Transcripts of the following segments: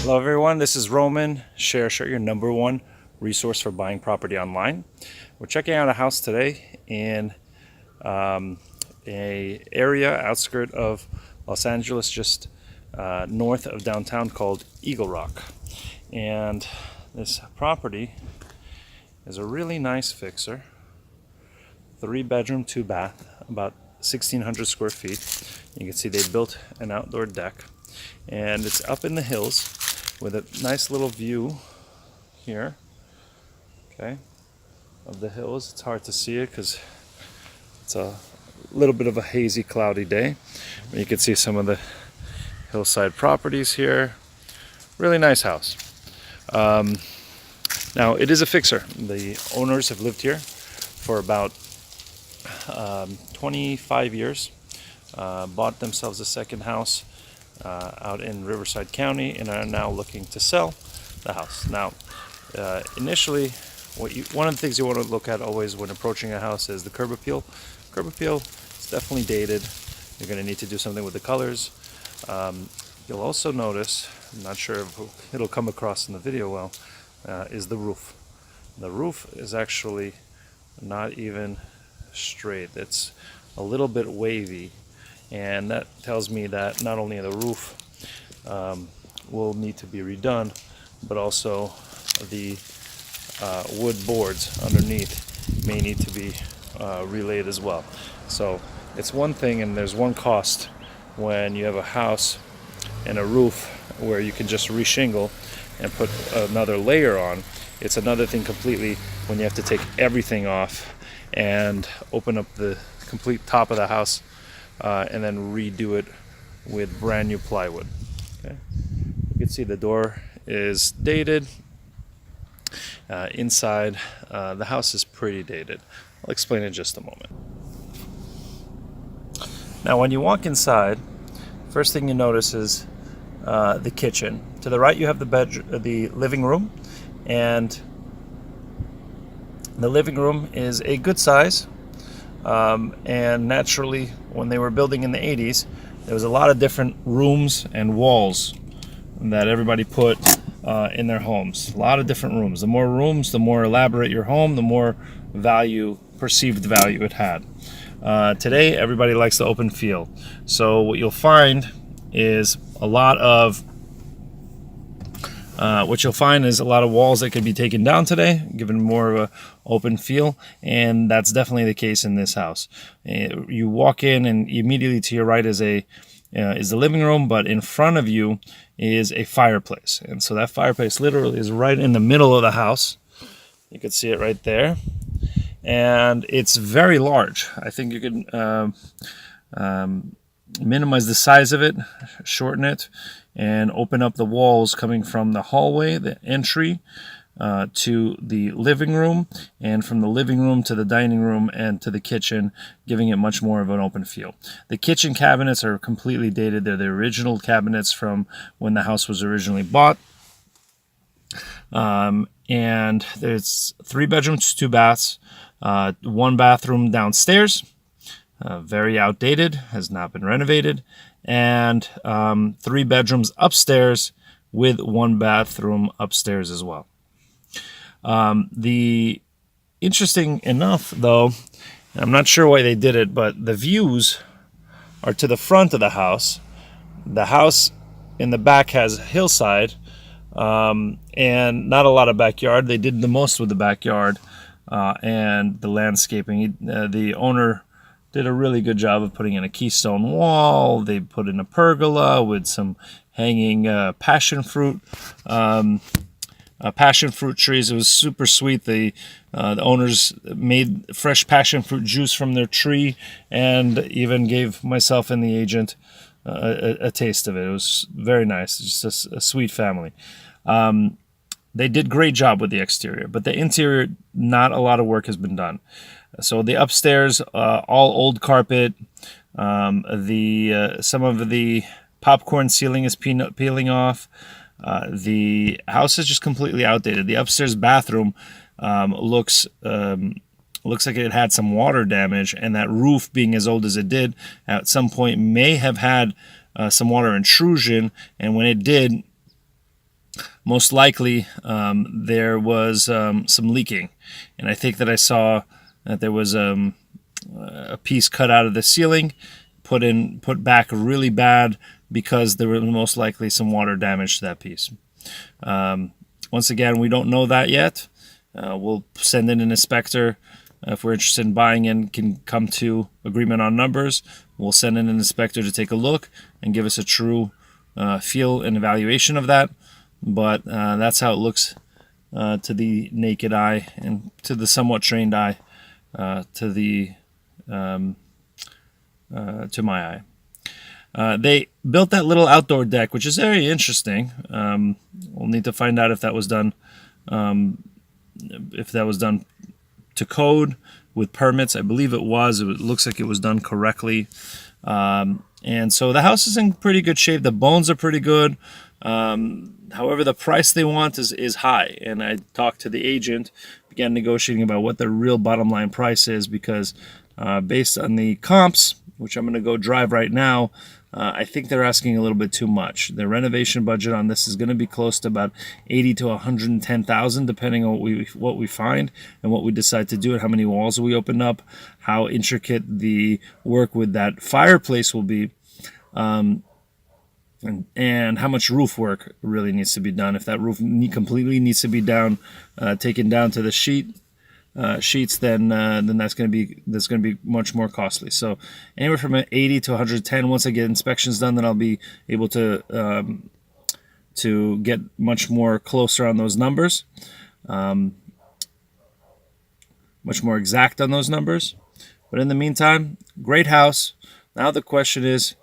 Hello everyone, this is Roman, Shersher, your #1 resource for buying property online. We're checking out a house today in a area outskirt of Los Angeles, just north of downtown, called Eagle Rock. And this property is a really nice fixer. 3-bedroom, 2-bath, about 1,600 square feet. You can see they built an outdoor deck, and it's up in the hills with a nice little view here, okay, of the hills. It's hard to see it because it's a little bit of a hazy, cloudy day. But you can see some of the hillside properties here. Really nice house. Now, it is a fixer. The owners have lived here for about 25 years. Bought themselves a second house out in Riverside County and are now looking to sell the house. Now, initially, one of the things you want to look at always when approaching a house is the curb appeal. Curb appeal is definitely dated. You're going to need to do something with the colors. You'll also notice, I'm not sure if it'll come across in the video well, is the roof. The roof is actually not even straight. It's a little bit wavy, and that tells me that not only the roof will need to be redone, but also the wood boards underneath may need to be relaid as well. So it's one thing, and there's one cost when you have a house and a roof where you can just reshingle and put another layer on. It's another thing completely when you have to take everything off and open up the complete top of the house and then redo it with brand new plywood. Okay. You can see the door is dated. Inside, the house is pretty dated. I'll explain in just a moment. Now, when you walk inside, first thing you notice is the kitchen. To the right, you have the living room, and the living room is a good size. And naturally, when they were building in the 80s, there was a lot of different rooms and walls that everybody put in their homes. A lot of different rooms. The more rooms, the more elaborate your home, the more perceived value it had. Today, everybody likes the open feel. So what you'll find is a lot of walls that could be taken down today, given more of a open feel, and that's definitely the case in this house. You walk in, and immediately to your right is the living room, but in front of you is a fireplace, and so that fireplace literally is right in the middle of the house. You can see it right there, and it's very large. I think you could minimize the size of it, shorten it, and open up the walls coming from the hallway, the entry, to the living room, and from the living room to the dining room and to the kitchen, giving it much more of an open feel. The kitchen cabinets are completely dated. They're the original cabinets from when the house was originally bought. And there's 3 bedrooms, 2 baths, 1 bathroom downstairs. Very outdated, has not been renovated, and 3 bedrooms upstairs with 1 bathroom upstairs as well. The interesting enough, though, I'm not sure why they did it, but the views are to the front of the house. The house in the back has hillside and not a lot of backyard. They did the most with the backyard and the landscaping. The owner did a really good job of putting in a keystone wall. They put in a pergola with some hanging passion fruit trees. It was super sweet. The owners made fresh passion fruit juice from their tree and even gave myself and the agent a taste of it. It was very nice. Just a sweet family. They did great job with the exterior, but the interior, not a lot of work has been done. So the upstairs, all old carpet. Some of the popcorn ceiling is peeling off. The house is just completely outdated. The upstairs bathroom looks like it had some water damage, and that roof, being as old as it did, at some point may have had some water intrusion, and when it did, most likely there was some leaking. And I think that I saw that there was a piece cut out of the ceiling, put back really bad, because there was most likely some water damage to that piece. Once again, we don't know that yet. We'll send in an inspector. If we're interested in buying and can come to agreement on numbers, we'll send in an inspector to take a look and give us a true feel and evaluation of that. But that's how it looks to the naked eye and to the somewhat trained eye, to my eye. They built that little outdoor deck, which is very interesting. We'll need to find out if that was done, to code with permits. I believe it was. It looks like it was done correctly. And so the house is in pretty good shape. The bones are pretty good. However, the price they want is high. And I talked to the agent, began negotiating about what the real bottom line price is, because based on the comps, which I'm going to go drive right now, I think they're asking a little bit too much. The renovation budget on this is going to be close to about $80,000 to $110,000, depending on what we find and what we decide to do and how many walls we open up, how intricate the work with that fireplace will be, and how much roof work really needs to be done. If that roof completely needs to be taken down to the sheets, then that's going to be much more costly. So anywhere from 80 to 110. Once I get inspections done, then I'll be able to get much more closer on those numbers, much more exact on those numbers. But in the meantime, great house. Now the question is,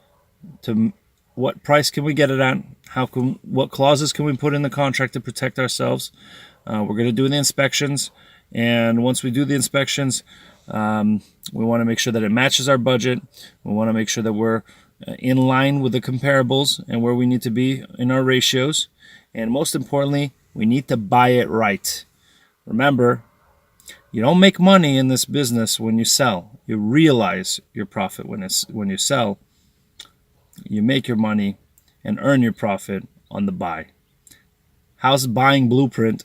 what price can we get it at? What clauses can we put in the contract to protect ourselves? We're going to do the inspections. And once we do the inspections, we want to make sure that it matches our budget. We want to make sure that we're in line with the comparables and where we need to be in our ratios. And most importantly, we need to buy it right. Remember, you don't make money in this business when you sell. You realize your profit when you sell. You make your money and earn your profit on the buy. House buying blueprint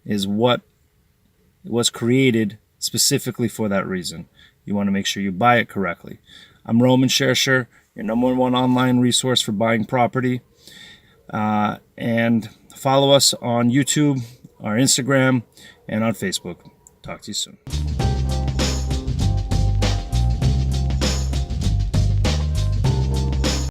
is what was created specifically for that reason. You want to make sure you buy it correctly. I'm Roman Shersher, your number one online resource for buying property. And follow us on YouTube, our Instagram, and on Facebook. Talk to you soon.